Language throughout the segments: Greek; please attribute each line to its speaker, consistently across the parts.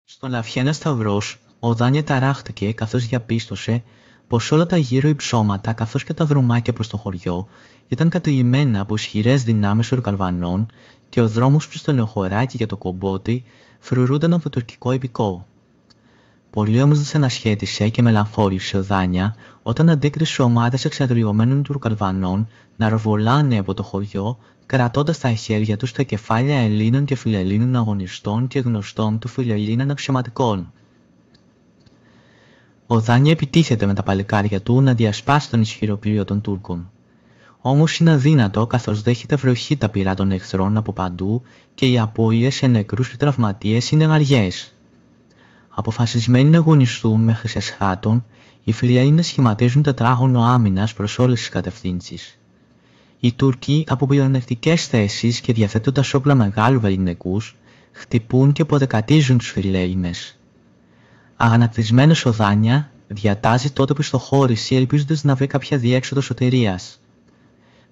Speaker 1: Στον Λαφιένα Σταυρός, ο Δάνια ταράχτηκε καθώς διαπίστωσε πως όλα τα γύρω υψώματα καθώς και τα δρομάκια προς το χωριό ήταν καταιγημένα από ισχυρές δυνάμεις Τουρκαλβανών και ο δρόμος προς το Νεοχωράκι και το Κομπότι φρουρούνταν από τουρκικό ιππικό. Πολύ όμως δεν σε ανασχέτισε και μελαγχόλησε ο Δάνια όταν αντίκρισε ομάδες εξαγριωμένων Τουρκαλβανών να ροβολάνε από το χωριό, κρατώντας στα χέρια τους τα κεφάλια Ελλήνων και Φιλελλήνων αγωνιστών και γνωστών του Φιλελλήνων αξιωματικών. Ο Δάνια επιτίθεται με τα παλικάρια του να διασπάσει τον ισχυρό πύριο των Τούρκων. Όμως είναι αδύνατο καθώς δέχεται βροχή τα πυρά των εχθρών από παντού και οι απώλειες σε νεκρούς και τραυματίες είναι αργές. Αποφασισμένοι να αγωνιστούν μέχρι σε σχάτων, οι Φιλελλήνες σχηματίζουν τετράγωνο άμυνας προς όλες τις κατευθύνσεις. Οι Τούρκοι από πλεονεκτικές θέσεις και διαθέτοντας όπλα μεγάλου βεληνικούς, χτυπούν και αποδεκατίζουν τους Φιλελλήνες. Αγανακτισμένος ο Δάνια διατάζει τότε πιστοχώρηση ελπίζοντας να βρει κάποια διέξοδο σωτηρίας.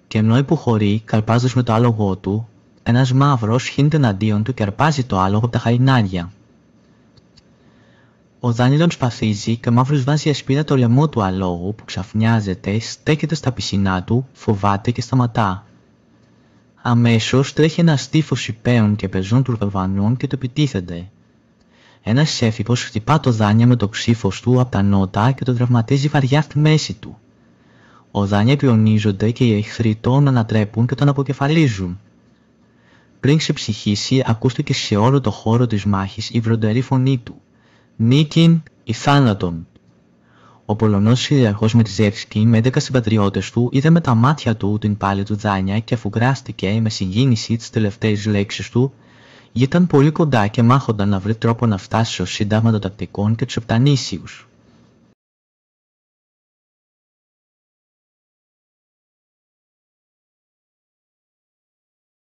Speaker 1: Και ενώ υποχωρεί, καλπάζοντας με το άλογο του, ένας μαύρος χύνεται εναντίον του και αρπάζει το άλογο από τα χαϊνάρια. Ο Δάνια τον σπαθίζει και ο μαύρος βάζει ασπίδα το λαιμό του αλόγου που ξαφνιάζεται, στέκεται στα πισινά του, φοβάται και σταματά. Αμέσως τρέχει ένας τύφος υπέων και πεζών Τουρκαλβανών και το επιτίθενται. Ένας έφηβος χτυπά το Δάνια με το ξύφος του από τα νότα και το τραυματίζει βαριά στη μέση του. Ο Δάνια πιονίζονται και οι εχθροί τον ανατρέπουν και τον αποκεφαλίζουν. Πριν ξεψυχήσει, ακούστηκε σε όλο το χώρο της μάχης η βροντερή φωνή του. «Νίκην ή θάνατον». Ο Πολωνός Κυριαρχός Μετζεύσκι με 11 συμπατριώτες του είδε με τα μάτια του την πάλη του Δάνια και αφού γκράστηκε με συγκίνηση τις τελευταίες λέξεις του, ήταν πολύ κοντά και μάχονταν να βρει τρόπο να φτάσει στο σύνταγμα των τακτικών και τους Επτανήσιους.